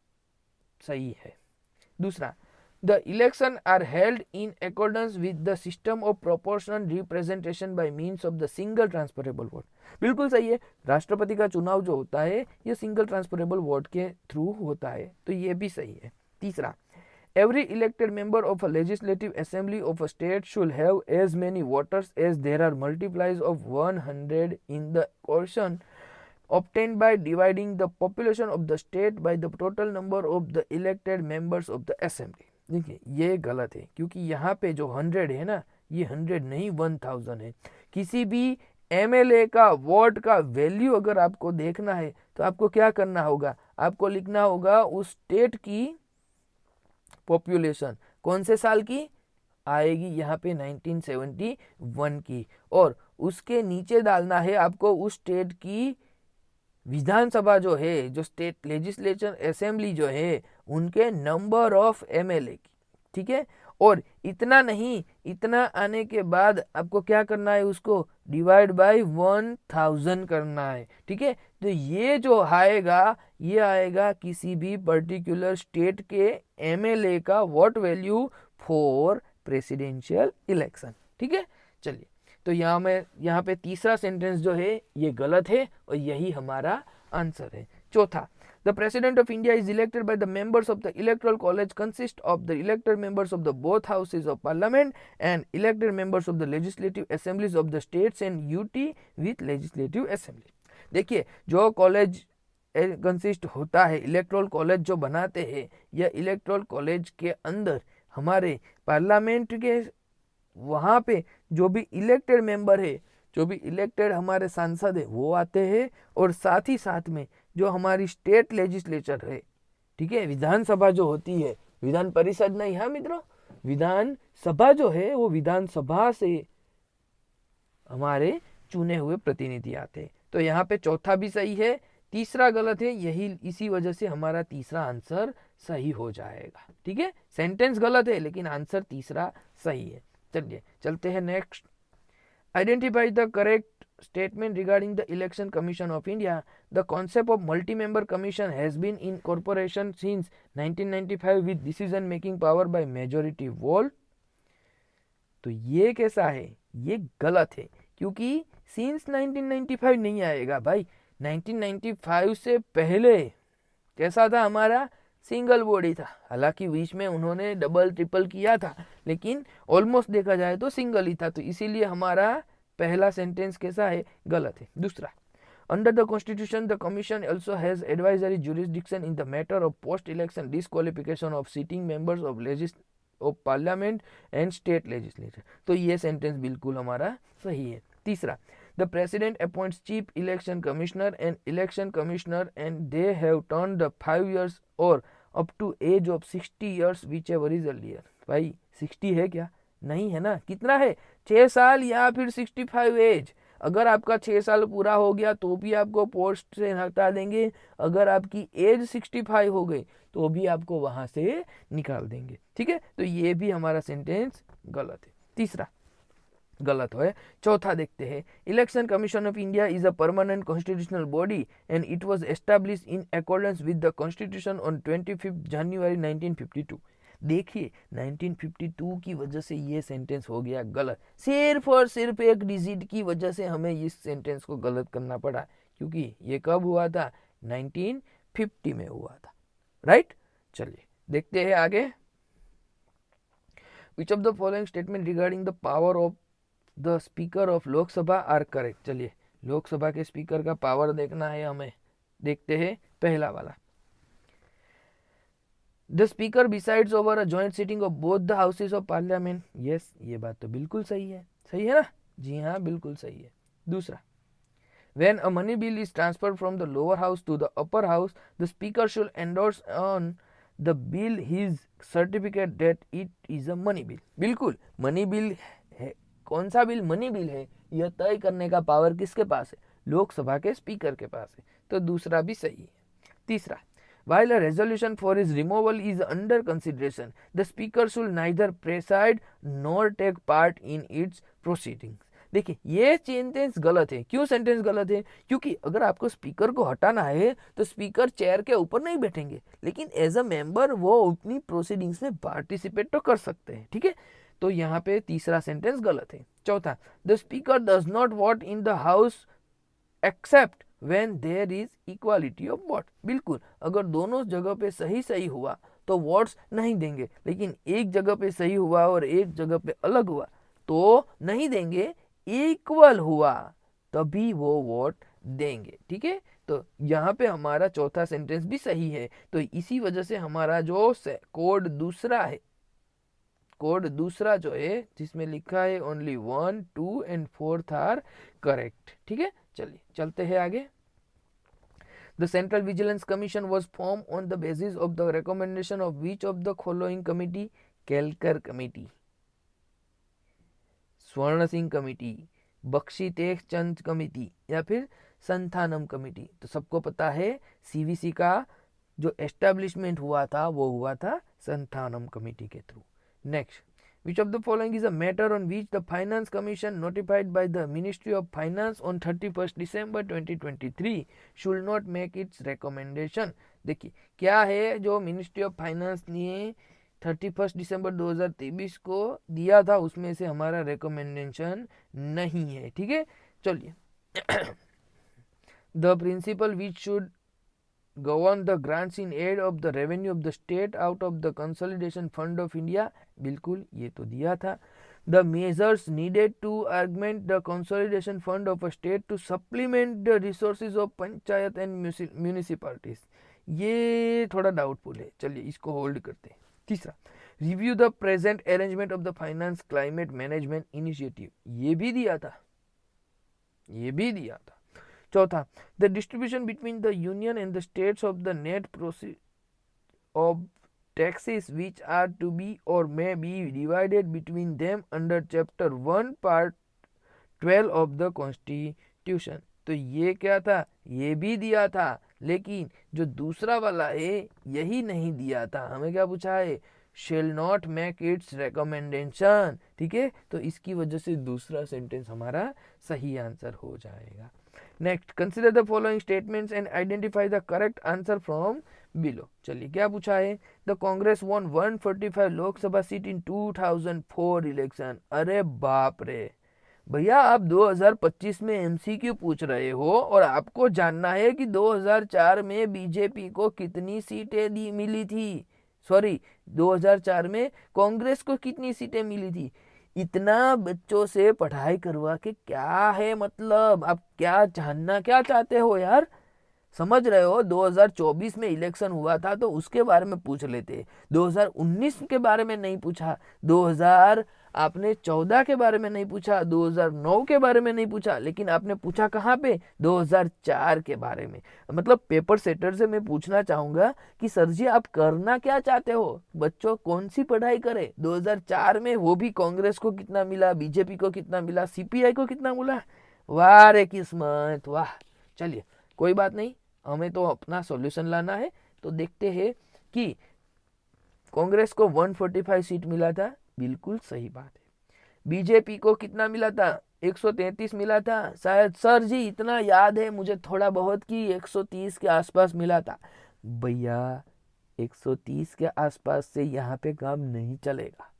सही है। दूसरा, the election are held in accordance with the system of proportional representation by means of the single transferable vote. बिल्कुल सही है, राष्ट्रपति का चुनाव जो होता है ये सिंगल ट्रांसफरेबल वोट के थ्रू होता है, तो ये भी सही है। तीसरा, every elected member of a legislative assembly of a state should have as many voters as there are multiplies of 100 in the quotient obtained by dividing the population of the state by the total number of the elected members of the assembly। देखिए ये गलत है, क्योंकि यहाँ पे जो 100 है ना, ये 100 नहीं 1000 है। किसी भी एमएलए का वोट का वैल्यू अगर आपको देखना है तो आपको क्या करना होगा? आपको लिखना होगा उस स्टेट की पॉपुलेशन कौन से साल की आएगी, यहाँ पे 1971 की, और उसके नीचे डालना है आपको उस स्टेट की विधानसभा जो है, जो स्टेट लेजिस्लेचर असेंबली जो है, उनके नंबर ऑफ एमएलए की। ठीक है, और इतना नहीं, इतना आने के बाद आपको क्या करना है? उसको डिवाइड बाय 1000 करना है। ठीक है, तो ये जो आएगा ये आएगा किसी भी पर्टिकुलर स्टेट के एमएलए का vote value for presidential election. ठीक है, चलिए तो यहाँ पे तीसरा सेंटेंस जो है ये गलत है और यही हमारा आंसर है। चौथा, the president of India is elected by the members of the electoral college consist of the elected members of the both houses of parliament and elected members of the legislative assemblies of the states and UT with legislative assembly। देखिए जो college consist होता है, electoral college जो बनाते हैं, यह electoral college के अंदर हमारे पार्लियामेंट के वहाँ पे जो भी इलेक्टेड मेंबर है, जो भी इलेक्टेड हमारे सांसद है वो आते हैं, और साथ ही साथ में जो हमारी स्टेट लेजिस्लेचर है, ठीक है, विधानसभा जो होती है, विधान परिषद नहीं, हाँ मित्रों, विधान सभा जो है वो विधानसभा से हमारे चुने हुए प्रतिनिधि आते हैं। तो यहाँ पे चौथा भी सही है, तीसरा गलत है, यही इसी वजह से हमारा तीसरा आंसर सही हो जाएगा। ठीक है, सेंटेंस गलत है लेकिन आंसर तीसरा सही है। चलिए चलते हैं next. Identify the correct statement regarding the election commission of India. The concept of multi-member commission has been in corporation since 1995 with decision making power by majority vote। तो ये कैसा है? ये गलत है, क्योंकि since 1995 नहीं आएगा भाई, 1995 से पहले कैसा था हमारा, सिंगल बॉडी था। हालांकि बीच में उन्होंने डबल ट्रिपल किया था, लेकिन ऑलमोस्ट देखा जाए तो सिंगल ही था। तो इसीलिए हमारा पहला सेंटेंस कैसा है, गलत है। दूसरा, under the constitution the commission also has advisory jurisdiction in the matter of post election disqualification of sitting members of parliament and state legislature. तो ये सेंटेंस बिल्कुल हमारा सही है। तीसरा, the president appoints chief election commissioner and they have turned the 5 years or up to age of 60 years whichever is earlier। भाई 60 है क्या, नहीं है ना, कितना है, 6 साल या फिर 65 एज। अगर आपका 6 साल पूरा हो गया तो भी आपको पोस्ट से हटा देंगे, अगर आपकी एज 65 हो गई तो भी आपको वहां से निकाल देंगे। ठीक है, तो ये भी हमारा सेंटेंस गलत है। तीसरा गलत है। चौथा देखते हैं, election commission of India is a permanent constitutional body and it was established in accordance with the constitution on 25 जनवरी 1952। देखिए 1952 की वजह से ये सेंटेंस हो गया गलत। सिर्फ और सिर्फ एक डिजिट की वजह से हमें इस सेंटेंस को गलत करना पड़ा, क्योंकि ये कब हुआ था, 1950 में हुआ था। राइट, चलिए देखते हैं आगे। Which of the following statement regarding the power of the speaker of Lok Sabha are correct. चलिए लोकसभा के स्पीकर का पावर देखना है हमें। देखते हैं पहला वाला, the speaker besides over a joint sitting of both the houses of parliament. Yes, ये बात तो बिल्कुल सही है। सही है ना, जी हाँ बिल्कुल सही है। दूसरा, when a money bill is transferred from the lower house to the upper house the speaker should endorse on the bill his certificate that it is a money bill. बिल्कुल मनी बिल है, कौन सा bill, money bill है, यह तय करने का power किसके पास है, लोकसभा के स्पीकर के पास है। तो दूसरा भी सही है। तीसरा, while a resolution for his removal is under consideration the speaker should neither preside nor take part in its proceedings। देखिए ये सेंटेंस गलत है। क्यों सेंटेंस गलत है, क्योंकि अगर आपको स्पीकर को हटाना है तो स्पीकर चेयर के ऊपर नहीं बैठेंगे, लेकिन एज अ मेंबर वो अपनी प्रोसीडिंग्स में पार्टिसिपेट तो कर सकते हैं। ठीक है, तो यहाँ पे तीसरा सेंटेंस गलत है। चौथा, the speaker does not vote in the house except when there is equality of vote. बिल्कुल, अगर दोनों जगह पे सही सही हुआ तो वोट्स नहीं देंगे, लेकिन एक जगह पे सही हुआ और एक जगह पे अलग हुआ तो नहीं देंगे, इक्वल हुआ तभी वो वोट देंगे। ठीक है, तो यहाँ पे हमारा चौथा सेंटेंस भी सही है। तो इसी वजह से हमारा जो कोड दूसरा है, कोड दूसरा जो है जिसमें लिखा है ओनली 1, 2 एंड 4 आर करेक्ट। ठीक है, चलिए चलते हैं आगे। The Central Vigilance Commission was formed on the basis of the recommendation of which of the following committee? Kelkar committee, स्वर्ण सिंह कमेटी, बख्शी तेज चंद कमेटी या फिर संथानम कमेटी। तो सबको पता है सीवीसी का जो एस्टेब्लिशमेंट हुआ था वो हुआ था संथानम कमेटी के through. Next, which of the following is a matter on which the Finance Commission notified by the Ministry of Finance on 31st December 2023 should not make its recommendation। देखिए क्या है जो मिनिस्ट्री ऑफ फाइनेंस ने 31 दिसंबर 2023 को दिया था, उसमें से हमारा रिकमेंडेशन नहीं है। ठीक है, चलिए the principal which should govern the grants in aid of the revenue of the state out of the consolidation fund of India। बिल्कुल ये तो दिया था। The measures needed to augment the consolidation fund of a state to supplement the resources of panchayat and municipalities। ये थोड़ा doubtful है, चलिए इसको होल्ड करते हैं। तीसरा, review the present arrangement of the finance climate management initiative, ये भी दिया था, ये भी दिया था। चौथा, the distribution between the Union and the states of the net proceed of taxes which are to be और may be divided between them under chapter 1 part 12 of the Constitution. तो ये क्या था, ये भी दिया था, लेकिन जो दूसरा वाला है यही नहीं दिया था। हमें क्या पूछा है, shall not make it's recommendation. ठीक है, तो इसकी वजह से दूसरा सेंटेंस हमारा सही आंसर हो जाएगा। Next, consider the following statements and identify the correct answer from below. चलिए क्या पूछा है, the Congress von 145 Lok Sabha seat in 2004 election. अरे बाप रे, भैया आप 2025 में एमसीक्यू पूछ रहे हो और आपको जानना है कि 2004 में बीजेपी को कितनी सीटें मिली थी, सॉरी 2004 में कांग्रेस को कितनी सीटें मिली थी। इतना बच्चों से पढ़ाई करवा के क्या है मतलब, आप क्या जानना क्या चाहते हो यार, समझ रहे हो। 2024 में इलेक्शन हुआ था तो उसके बारे में पूछ लेते, 2019 के बारे में नहीं पूछा, 2000 आपने 14 के बारे में नहीं पूछा, 2009 के बारे में नहीं पूछा, लेकिन आपने पूछा कहाँ पे, 2004 के बारे में। मतलब पेपर सेटर से मैं पूछना चाहूंगा कि सर जी आप करना क्या चाहते हो, बच्चों कौन सी पढ़ाई करे। 2004 में वो भी कांग्रेस को कितना मिला, बीजेपी को कितना मिला, सीपीआई को कितना मिला, वाह रे किस्मत वाह। चलिए कोई बात नहीं, हमें तो अपना सॉल्यूशन लाना है। तो देखते हैं कि कांग्रेस को 145 सीट मिला था, बिल्कुल सही बात है। बीजेपी को कितना मिला था, 133 मिला था शायद, सर जी इतना याद है मुझे थोड़ा बहुत कि 130 के आसपास मिला था। भैया 130 के आसपास से यहाँ पे काम नहीं चलेगा,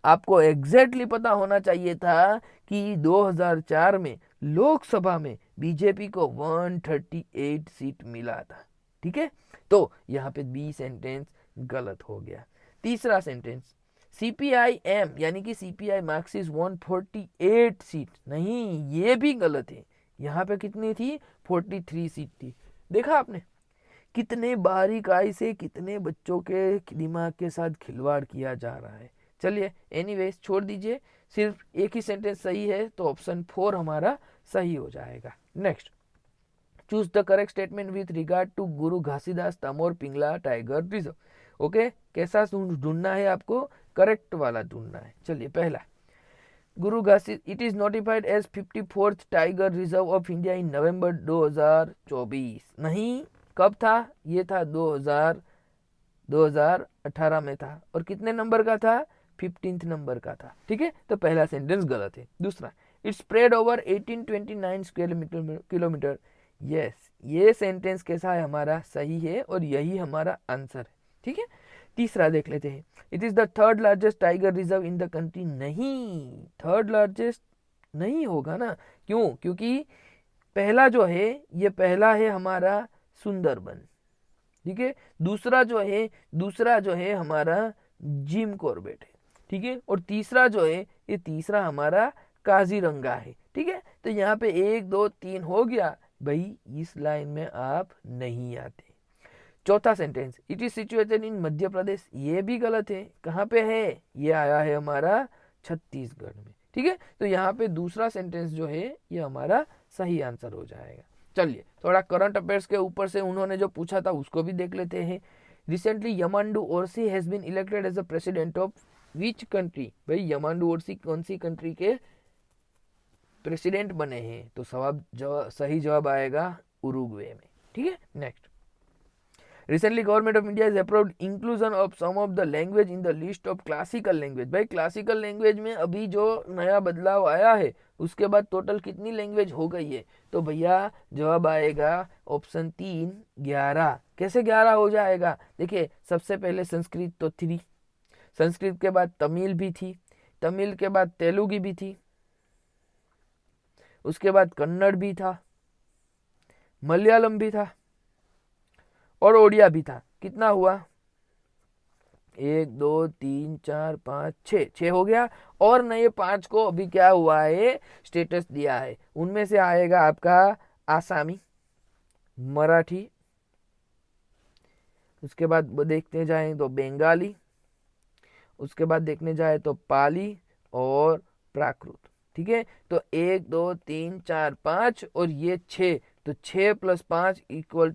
आपको एग्जैक्टली पता होना चाहिए था कि 2004 में लोकसभा में बीजेपी को 138 सीट मिला था। ठीक है, तो यहाँ पे बी सेंटेंस गलत हो गया। तीसरा सेंटेंस, सीपीआईएम यानी कि सीपीआई मार्क्सिस 148 सीट, नहीं ये भी गलत है। यहाँ पे कितनी थी, 43 सीट थी। देखा आपने कितने बारीकाई से कितने बच्चों के दिमाग के साथ खिलवाड़ किया जा रहा है। चलिए एनीवेज छोड़ दीजिए, सिर्फ एक ही सेंटेंस सही है तो ऑप्शन 4 हमारा सही हो जाएगा। Next, choose the correct statement with regard to Guru Ghasidas Tamor Pingla tiger reserve. Okay, कैसा ढूंढना है आपको, करेक्ट वाला ढूंढना है। चलिए पहला, Guru Ghasi it is notified as 54th tiger reserve of India in November 2024। नहीं, कब था, ये था 2018 में था, और कितने नंबर का था, 15th नंबर का था। ठीक है, तो पहला सेंटेंस गलत है। दूसरा, it's spread over 1829 square kilometre. Yes, ये सेंटेंस कैसा है हमारा, सही है और यही हमारा आंसर है। ठीक है, तीसरा देख लेते हैं, it is the third largest tiger reserve in the country. नहीं, थर्ड लार्जेस्ट नहीं होगा ना, क्यों, क्योंकि पहला जो है, ये पहला है हमारा सुंदरबन। ठीक है, दूसरा जो है हमारा जिम कॉर्बेट है। ठीक है, और तीसरा जो है, ये तीसरा हमारा काजीरंगा है। ठीक है, तो यहाँ पे 1 2 3 हो गया भाई, इस लाइन में आप नहीं आते। चौथा sentence, it is situated in Madhya Pradesh. ये भी गलत है, कहाँ पे है, ये आया है हमारा छत्तीसगढ़ में। ठीक है, तो यहाँ पे दूसरा सेंटेंस जो है ये हमारा सही आंसर हो जाएगा। चलिए थोड़ा करंट अफेयर्स के ऊपर से उन्होंने जो पूछा था उसको भी देख लेते हैं। Recently Yamandu Orsi has been elected as a president of which country. भाई यमांडू ओरसी कौन सी कंट्री के प्रेसिडेंट बने हैं, तो सही जवाब आएगा उरुग्वे में। ठीक है, next, Recently, Government of India has approved inclusion of some of the language in the list of classical language। भाई क्लासिकल लैंग्वेज में अभी जो नया बदलाव आया है उसके बाद टोटल कितनी लैंग्वेज हो गई है, तो भैया जवाब आएगा ऑप्शन 3, 11। कैसे 11 हो जाएगा, देखिए सबसे पहले संस्कृत तो 3, संस्कृत के बाद तमिल भी थी, तमिल के बाद तेलुगु भी थी, उसके बाद कन्नड़ भी था, मलयालम भी था और ओडिया भी था। कितना हुआ, 1 2 3 4 5 6 हो गया। और नए 5 को अभी क्या हुआ है, स्टेटस दिया है। उनमें से आएगा आपका आसामी, मराठी, उसके बाद देखने जाए तो बंगाली, उसके बाद देखने जाए तो पाली और प्राकृत। ठीक है, तो 1 2 3 4 5 और ये 6, तो 6 + 5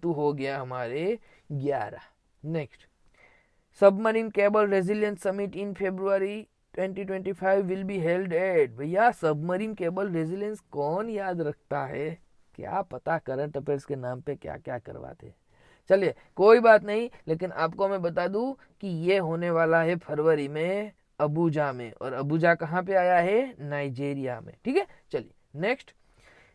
= हो गया हमारे 11। Next, submarine cable resilience summit in February 2025 will be held at. भैया सबमरीन केबल रेजिलियंस कौन याद रखता है, क्या पता करंट अफेयर्स के नाम पे क्या क्या करवाते। चलिए कोई बात नहीं, लेकिन आपको मैं बता दूं कि ये होने वाला है फरवरी में अबुजा में, और अबुजा कहाँ पे आया है, नाइजेरिया में। ठीक है, चलिए next,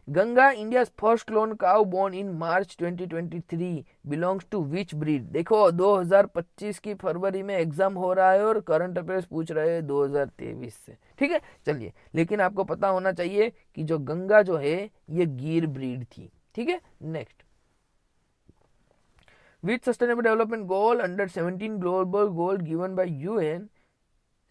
Ganga India's first clone cow born in March 2023 belongs to which breed. देखो 2025 की फरवरी में एग्जाम हो रहा है और करंट अफेयर्स पूछ रहे हैं 2023 से, ठीक है। चलिए, लेकिन आपको पता होना चाहिए कि जो गंगा जो है ये गिर ब्रीड थी, ठीक है। Next, which sustainable development goal under 17 global goal given by UN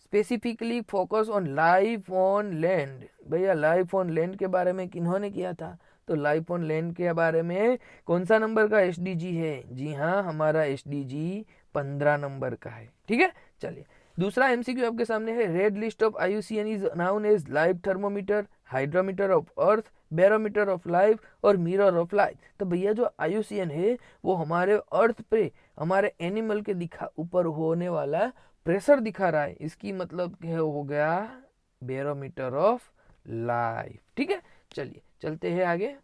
specifically focus on life on land. भैया लाइफ ऑन लैंड के बारे में किन्होंने किया था? तो लाइफ ऑन लैंड के बारे में कौन सा नंबर का एसडीजी है? जी हाँ, हमारा एसडीजी 15 नंबर का है, ठीक है। चलिए, दूसरा एमसीक्यू आपके सामने है। Red list of IUCN is known as live thermometer, hydrometer of earth, barometer of life और मिरर ऑफ लाइफ। तो भैया जो आईयूसीएन है वो हमारे अर्थ पे, हमारे एनिमल के दिखा ऊपर होने वाला प्रेशर दिखा रहा है, इसकी मतलब हो गया बैरोमीटर ऑफ लाइफ, ठीक है। चलिए चलते हैं आगे।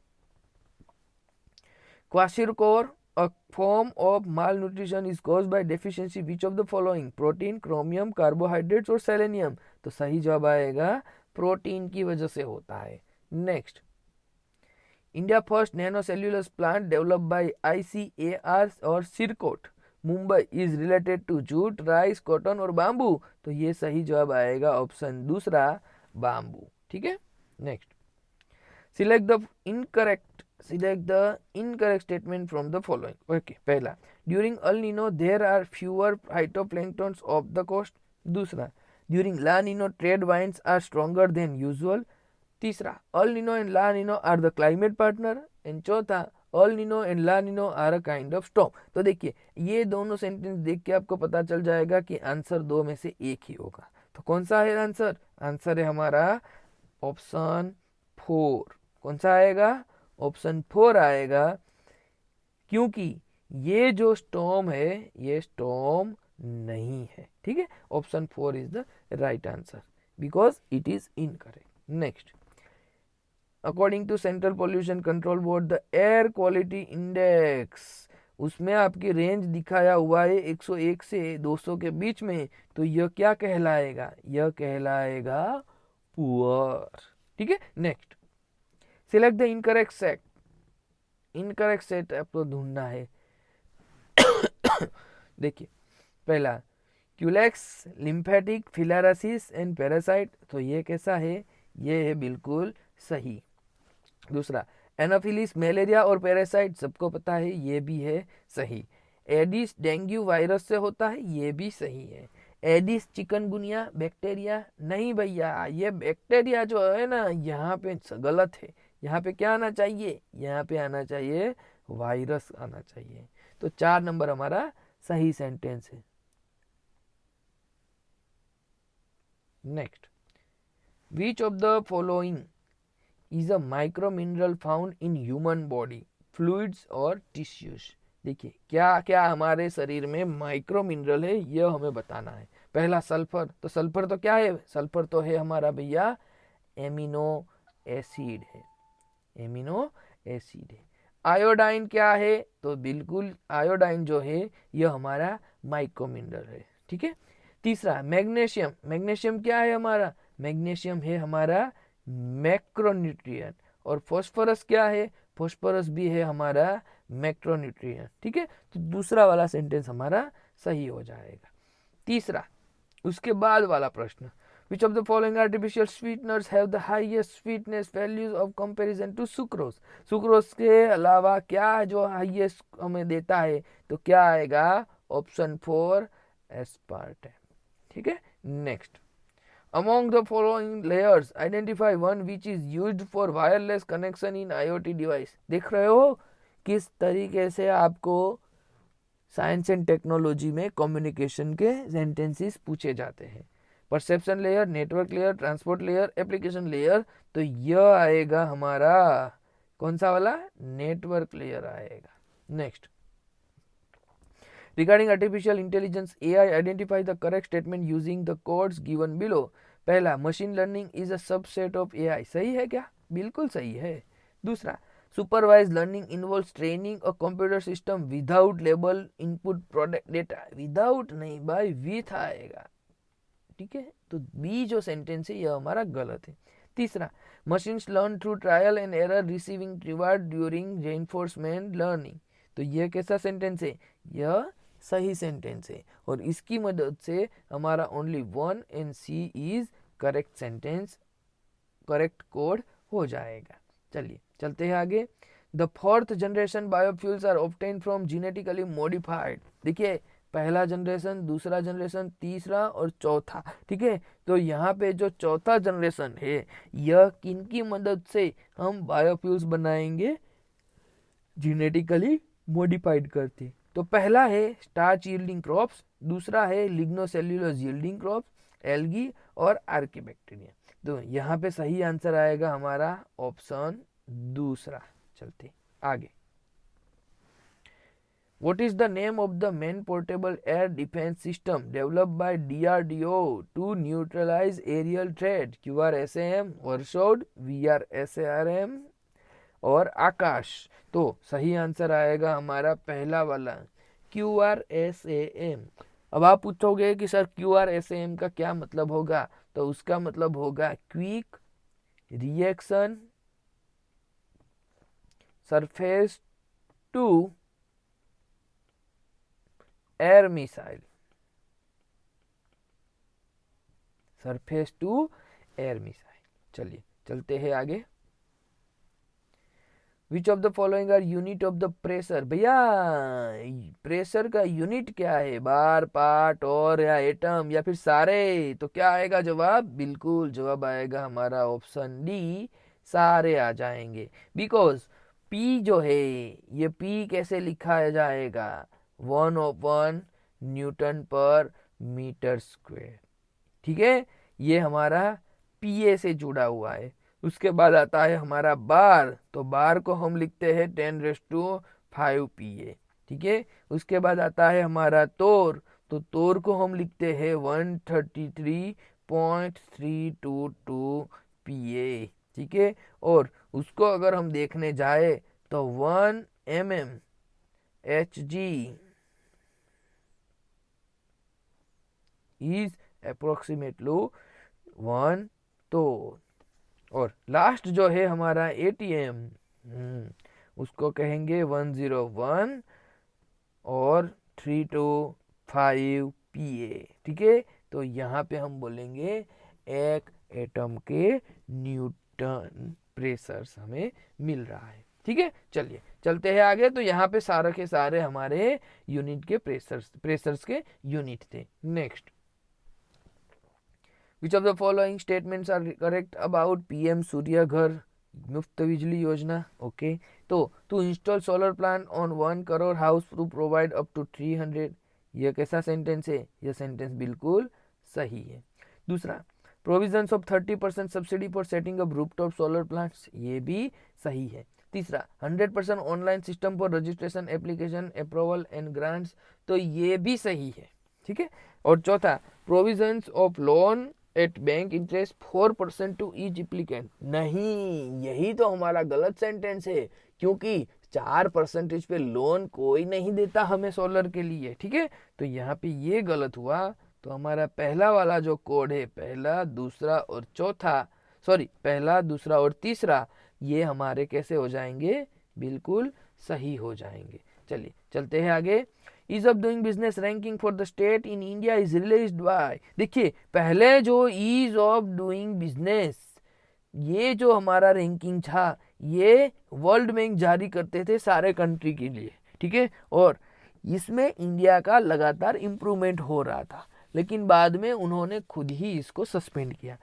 क्वाशिरकोर, a form of malnutrition is caused by deficiency which of the following? Protein, chromium, carbohydrates और सेलेनियम। तो सही जवाब आएगा प्रोटीन की वजह से होता है। Next, India first nano cellulose plant developed by ICAR और CIRCOT Mumbai is related to jute, rice, cotton और बांबू। तो ये सही जवाब आएगा ऑप्शन दूसरा, बांबू, ठीक है। Next, select the incorrect statement from the following. Okay, पहला, during El Nino there are fewer phytoplanktons off the coast. दूसरा, during La Nina trade winds are stronger than usual. तीसरा, El Nino and La Nina are the climate partner. And चौथा, El Nino and La Nina are a kind of storm. तो देखिए, ये दोनों sentence देख के आपको पता चल जाएगा कि आंसर दो में से एक ही होगा। तो कौन सा है आंसर? आंसर है हमारा ऑप्शन 4। कौन सा आएगा? ऑप्शन 4 आएगा, क्योंकि ये जो स्टॉर्म है ये स्टॉर्म नहीं है, ठीक है। Option 4 is the right answer because it is incorrect. Next, according to central pollution control board the air quality index, उसमें आपकी रेंज दिखाया हुआ है 101 से 200 के बीच में। तो यह क्या कहलाएगा? यह कहलाएगा पुअर, ठीक है। Next, select the incorrect set. Incorrect set आपको ढूंढना है। देखिए, पहला, क्यूलेक्स, लिम्फेटिक, फिलारासिस एंड पैरासाइट। तो ये कैसा है? ये है बिल्कुल सही। दूसरा, एनाफिलिस, मलेरिया और पैरासाइट, सबको पता है, ये भी है सही। एडिस डेंगू वायरस से होता है, ये भी सही है। एडिस चिकनगुनिया बैक्टीरिया, नहीं भैया, ये बैक्टीरिया जो है ना यहाँ पे गलत है। यहाँ पे क्या आना चाहिए? यहाँ पे आना चाहिए वायरस आना चाहिए। तो 4 नंबर हमारा सही सेंटेंस है। Next, which of the following is a micro mineral found in human body, fluids और टिश्यूज। देखिए, क्या क्या हमारे शरीर में माइक्रो मिनरल है यह हमें बताना है। पहला, सल्फर। तो सल्फर तो क्या है? सल्फर तो है हमारा भैया एमिनो एसिड है, एमिनो एसिड है। आयोडाइन क्या है? तो बिल्कुल आयोडाइन जो है यह हमारा माइक्रो मिनरल है, ठीक है। तीसरा, मैग्नीशियम। मैग्नीशियम क्या है हमारा? मैग्नीशियम है हमारा मैक्रोन्यूट्रिएंट। और फास्फोरस क्या है? फास्फोरस भी है हमारा मैक्रोन्यूट्रिएंट, ठीक है। तो दूसरा वाला सेंटेंस हमारा सही हो जाएगा। तीसरा, उसके बाद वाला प्रश्न, which of the following artificial sweeteners have the highest sweetness values of comparison to sucrose? Sucrose के अलावा क्या जो हाईएस्ट हमें देता है? तो क्या आएगा? ऑप्शन 4, एस्पार्टेम, ठीक है। Next, among the following layers identify one which is used for wireless connection in IoT device। देख रहे हो किस तरीके से आपको साइंस एंड टेक्नोलॉजी में कम्युनिकेशन के सेंटेंसेस पूछे जाते हैं। Perception layer, network layer, transport layer, application layer. तो यह आएगा हमारा कौन सा वाला? नेटवर्क लेयर आएगा। Next, regarding artificial intelligence AI identify the correct statement using the codes given below. पहला, machine learning is a subset of AI। सही है क्या? बिल्कुल सही है। दूसरा, supervise learning involves training a computer system without label input product data. Without नहीं भाई, विथ आएगा, ठीक है। तो बी जो सेंटेंस है यह हमारा गलत है। तीसरा, machines learn through trial and error receiving reward during reinforcement learning. तो यह कैसा सेंटेंस है? यह सही सेंटेंस है और इसकी मदद से हमारा only 1 and C is correct sentence, correct code हो जाएगा। चलिए चलते हैं आगे। The fourth generation biofuels are obtain from genetically modified. देखिए, पहला जनरेशन, दूसरा जनरेशन, तीसरा और चौथा। ठीक है, तो यहाँ पे जो चौथा जनरेशन है, यह किनकी मदद से हम बायोफ्यूल्स बनाएंगे? जेनेटिकली मॉडिफाइड करते। तो पहला है स्टार्च यील्डिंग क्रॉप्स, दूसरा है लिग्नोसेल्युलोज यील्डिंग क्रॉप्स, एल्गी और आर्किबैक्टीरिया। तो यहाँ पे सही आंसर आएगा हमारा ऑप्शन दूसरा। चलते आगे। What is the name of the main portable air defense system developed by DRDO to neutralize aerial threat? QRSAM, Warshod, VRSARM और आकाश। तो सही आंसर आएगा हमारा पहला वाला QRSAM। अब आप पूछोगे कि सर QRSAM का क्या मतलब होगा? तो उसका मतलब होगा quick reaction surface to air missile, surface to air missile. चलिए चलते हैं आगे। Which of the following are unit of the pressure? भैया प्रेशर का यूनिट क्या है? बार, पार्ट और या एटम या फिर सारे? तो क्या आएगा जवाब? बिल्कुल जवाब आएगा हमारा ऑप्शन डी, सारे आ जाएंगे। बिकॉज पी जो है, ये पी कैसे लिखा जाएगा? 1/1 न्यूटन पर मीटर स्क्वायर। ठीक है, ये हमारा पीए से जुड़ा हुआ है। उसके बाद आता है हमारा बार, तो बार को हम लिखते हैं 10⁵ पीए। ठीक है, उसके बाद आता है हमारा तोर, तो तोर को हम लिखते हैं 133.322 पीए। ठीक है, और उसको अगर हम देखने जाए तो 1 mm Hg is approximately 1 तोर। और लास्ट जो है हमारा ATM, उसको कहेंगे 101 और 325 पीए। ठीक है, तो यहाँ पे हम बोलेंगे एक एटम के न्यूटन प्रेशर्स हमें मिल रहा है। ठीक है, चलिए चलते हैं आगे। तो यहाँ पे सारे के सारे हमारे यूनिट के प्रेशर्स के यूनिट थे। Next, Which of the following statements are correct about PM Surya Ghar Muft Bijli Yojana? Okay, तो to install solar plant on 1 crore house to provide up to 300। यह कैसा सेंटेंस है? यह सेंटेंस बिल्कुल सही है। दूसरा, provisions of 30% subsidy for setting up rooftop solar plants, ये भी सही है। तीसरा, 100% online system for registration application approval and grants, तो ये भी सही है। ठीक है, और चौथा, provisions of loan at bank interest 4% to each applicant. नहीं, यही तो हमारा गलत सेंटेंस है, क्योंकि 4% पे लोन कोई नहीं देता हमें सोलर के लिए। ठीक है, तो यहाँ पे ये गलत हुआ। तो हमारा पहला वाला जो कोड है, पहला, दूसरा और चौथा, सॉरी पहला, दूसरा और तीसरा, ये हमारे कैसे हो जाएंगे? बिल्कुल सही हो जाएंगे। चलिए चलते हैं आगे। Ease of doing business ranking for the state in India is released by. देखिए, पहले जो ईज ऑफ डूइंग बिजनेस, ये जो हमारा रैंकिंग था, ये वर्ल्ड बैंक जारी करते थे सारे कंट्री के लिए। ठीक है, और इसमें इंडिया का लगातार इम्प्रूवमेंट हो रहा था, लेकिन बाद में उन्होंने खुद ही इसको सस्पेंड किया।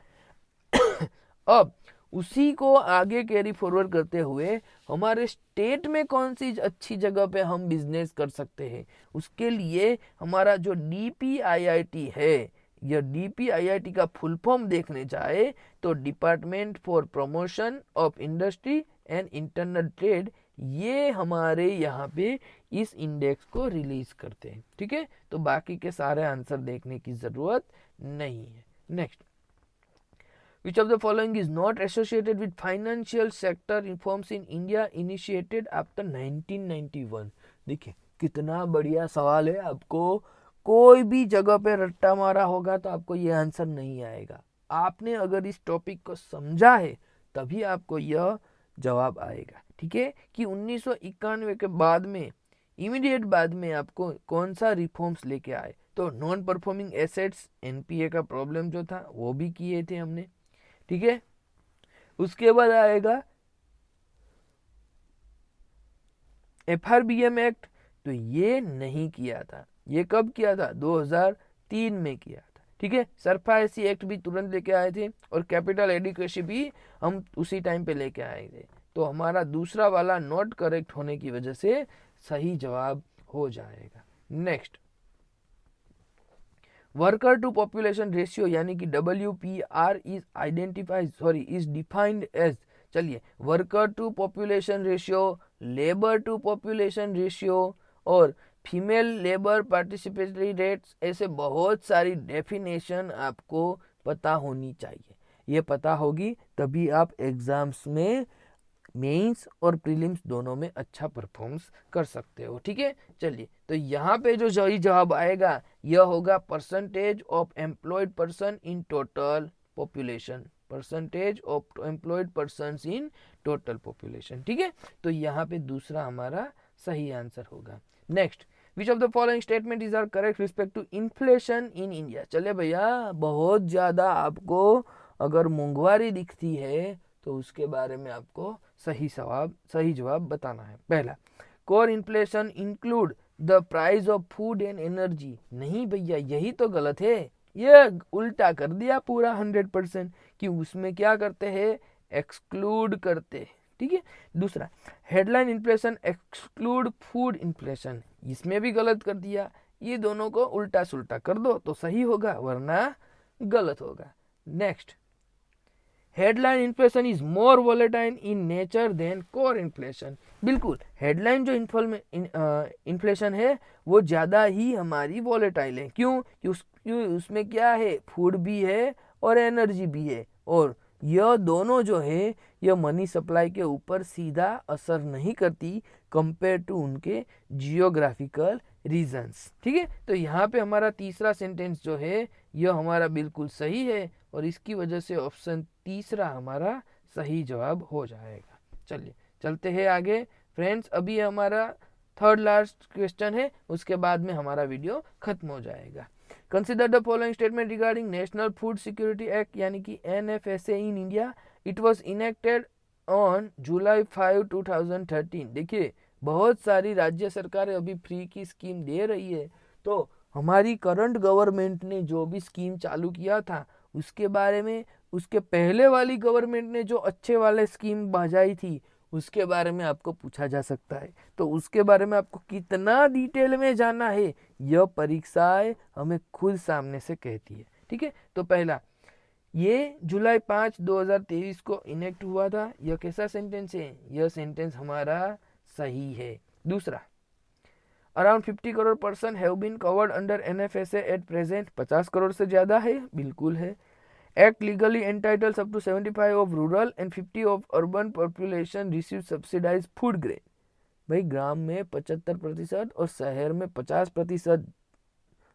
अब उसी को आगे कैरी फॉरवर्ड करते हुए हमारे स्टेट में कौन सी अच्छी जगह पे हम बिजनेस कर सकते हैं, उसके लिए हमारा जो DPIIT है, यह DPIIT का फुल फॉर्म देखने जाए तो department for promotion of industry and internal trade, ये हमारे यहाँ पे इस इंडेक्स को रिलीज करते हैं। ठीक है, तो बाकी के सारे आंसर देखने की जरूरत नहीं है। Next, Which of the following is not associated with financial sector reforms in India initiated after 1991? देखिए कितना बढ़िया सवाल है। आपको कोई भी जगह पे रट्टा मारा होगा तो आपको ये आंसर नहीं आएगा। आपने अगर इस टॉपिक को समझा है तभी आपको यह जवाब आएगा। ठीक है, कि 1991 के बाद में इमीडिएट बाद में आपको कौन सा रिफॉर्म्स लेके आए, तो नॉन परफॉर्मिंग एसेट्स एनपीए का प्रॉब्लम जो था वो भी किए थे हमने। ठीक है, उसके बाद आएगा एफआरबीएम एक्ट, तो ये नहीं किया था। ये कब किया था? 2003 में किया था। ठीक है, सरफासी एक्ट भी तुरंत लेके आए थे और कैपिटल एडिक्वेसी भी हम उसी टाइम पे लेके आए थे। तो हमारा दूसरा वाला नॉट करेक्ट होने की वजह से सही जवाब हो जाएगा। Next, worker to population ratio यानी कि WPR इज डिफाइंड एज, चलिए, worker to population ratio, labour to population ratio और फीमेल लेबर पार्टिसिपेटरी रेट्स, ऐसे बहुत सारी डेफिनेशन आपको पता होनी चाहिए। ये पता होगी तभी आप एग्जाम्स में मेंस और प्रीलिम्स दोनों में अच्छा परफॉर्मेंस कर सकते हो। ठीक है, चलिए, तो यहाँ पे जो सही जवाब आएगा यह होगा percentage of employed person in total population, percentage of employed persons in total population. ठीक है, तो यहाँ पे दूसरा हमारा सही आंसर होगा। Next, which of the following statement is are correct respect to inflation in India. चले भैया, बहुत ज्यादा आपको अगर महंगाई दिखती है तो उसके बारे में आपको सही जवाब बताना है। पहला, core inflation include the price of food and energy. नहीं भैया, यही तो गलत है, ये उल्टा कर दिया पूरा 100%, कि उसमें क्या करते हैं, एक्सक्लूड करते हैं। ठीक है, दूसरा, headline inflation exclude food inflation, इसमें भी गलत कर दिया। ये दोनों को उल्टा सुल्टा कर दो तो सही होगा, वरना गलत होगा। Next, headline inflation is more volatile in nature than core inflation. बिल्कुल, हेडलाइन जो इन्फ्लेशन है वो ज़्यादा ही हमारी वोलेटाइल है। क्यों? कि उसमें क्या है, फूड भी है और एनर्जी भी है, और यह दोनों जो है यह मनी सप्लाई के ऊपर सीधा असर नहीं करती कंपेयर टू उनके जियोग्राफिकल रीजन्स। ठीक है, तो यहाँ पे हमारा तीसरा सेंटेंस जो है यह हमारा बिल्कुल सही है और इसकी वजह से ऑप्शन तीसरा हमारा सही जवाब हो जाएगा। चलिए, चलते हैं आगे फ्रेंड्स। अभी हमारा थर्ड लास्ट क्वेश्चन है, उसके बाद में हमारा वीडियो खत्म हो जाएगा। Consider the following statement regarding national food security act यानी कि NFSA in India. It was enacted on July 5, 2013। देखिए, बहुत सारी राज्य सरकारें अभी फ्री की स्कीम दे रही है, तो हमारी करंट गवर्नमेंट ने जो भी स्कीम चालू किया था उसके बारे में, उसके पहले वाली गवर्नमेंट ने जो अच्छे वाले स्कीम बजाई थी उसके बारे में आपको पूछा जा सकता है। तो उसके बारे में आपको कितना डिटेल में जानना है, यह परीक्षाएं हमें खुद सामने से कहती है। ठीक है, तो पहला, ये जुलाई 5, 2023 को इनेक्ट हुआ था। यह कैसा सेंटेंस है? यह सेंटेंस हमारा सही है। दूसरा, around 50 crore person have been covered under NFSA at present. 50 crore से ज्यादा है, बिल्कुल है। Act legally entitles up to 75 of rural and 50 of urban population receive subsidize food grain. भाई, ग्राम में 75% और शहर में 50%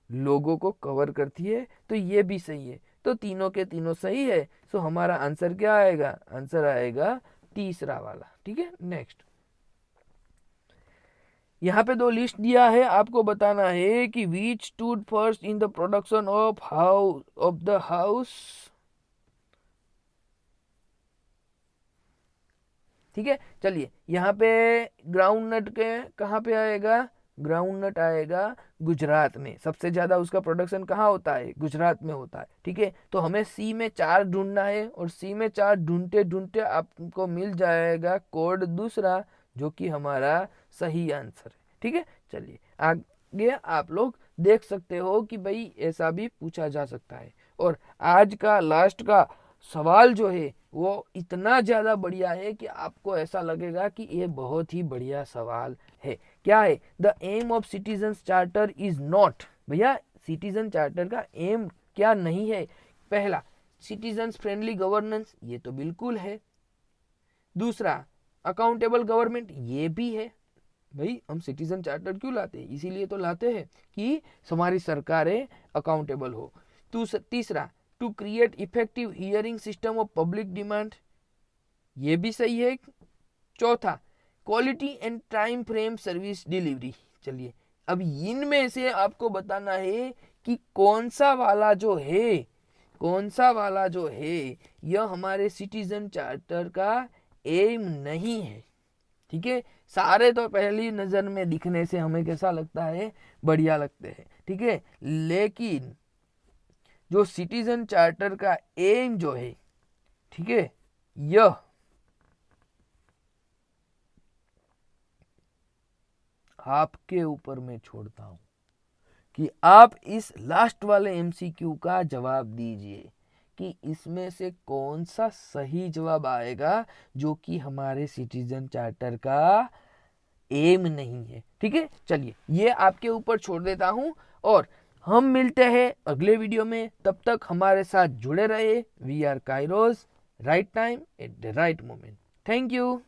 लोगों को कवर करती है, तो ये भी सही है। तो तीनों के तीनों सही है। सो हमारा आंसर क्या आएगा? आंसर आएगा तीसरा वाला। ठीक है, नेक्स्ट, यहाँ पे दो लिस्ट दिया है, आपको बताना है कि which stood first in the production of the house. ठीक है, चलिए, यहाँ पे ग्राउंड नट के कहाँ पे आएगा? ग्राउंड नट आएगा गुजरात में। सबसे ज्यादा उसका प्रोडक्शन कहाँ होता है? गुजरात में होता है। ठीक है, तो हमें सी में 4 ढूंढना है और सी में 4 ढूंढते ढूंढते आपको मिल जाएगा कोड दूसरा, जो कि हमारा सही आंसर है। ठीक है, चलिए आगे आप लोग देख सकते हो कि भाई ऐसा भी पूछा जा सकता है। और आज का लास्ट का सवाल जो है वो इतना ज्यादा बढ़िया है कि आपको ऐसा लगेगा कि ये बहुत ही बढ़िया सवाल है। क्या है? The aim of citizens charter is not. भैया, सिटीजन चार्टर का एम क्या नहीं है? पहला, सिटीजन्स फ्रेंडली गवर्नेंस, ये तो बिल्कुल है। दूसरा, अकाउंटेबल गवर्नमेंट, ये भी है। भाई, हम सिटीजन चार्टर क्यों लाते हैं? इसीलिए तो लाते हैं कि हमारी सरकारें अकाउंटेबल हो। तीसरा, to create effective hearing system of public demand, ये भी सही है। चौथा, quality and time frame service delivery. चलिए अब इनमें से आपको बताना है कि कौन सा वाला जो है यह हमारे सिटीजन चार्टर का एम नहीं है। ठीक है, सारे तो पहली नजर में दिखने से हमें कैसा लगता है, बढ़िया लगते हैं। ठीक है, लेकिन जो सिटीजन चार्टर का एम जो है, ठीक है, यह आपके ऊपर मैं छोड़ता हूं कि आप इस लास्ट वाले एमसीक्यू का जवाब दीजिए कि इसमें से कौन सा सही जवाब आएगा जो कि हमारे सिटीजन चार्टर का एम नहीं है। ठीक है, चलिए ये आपके ऊपर छोड़ देता हूं और हम मिलते हैं अगले वीडियो में। तब तक हमारे साथ जुड़े रहे। We are Kairos, right time at the right moment. Thank you.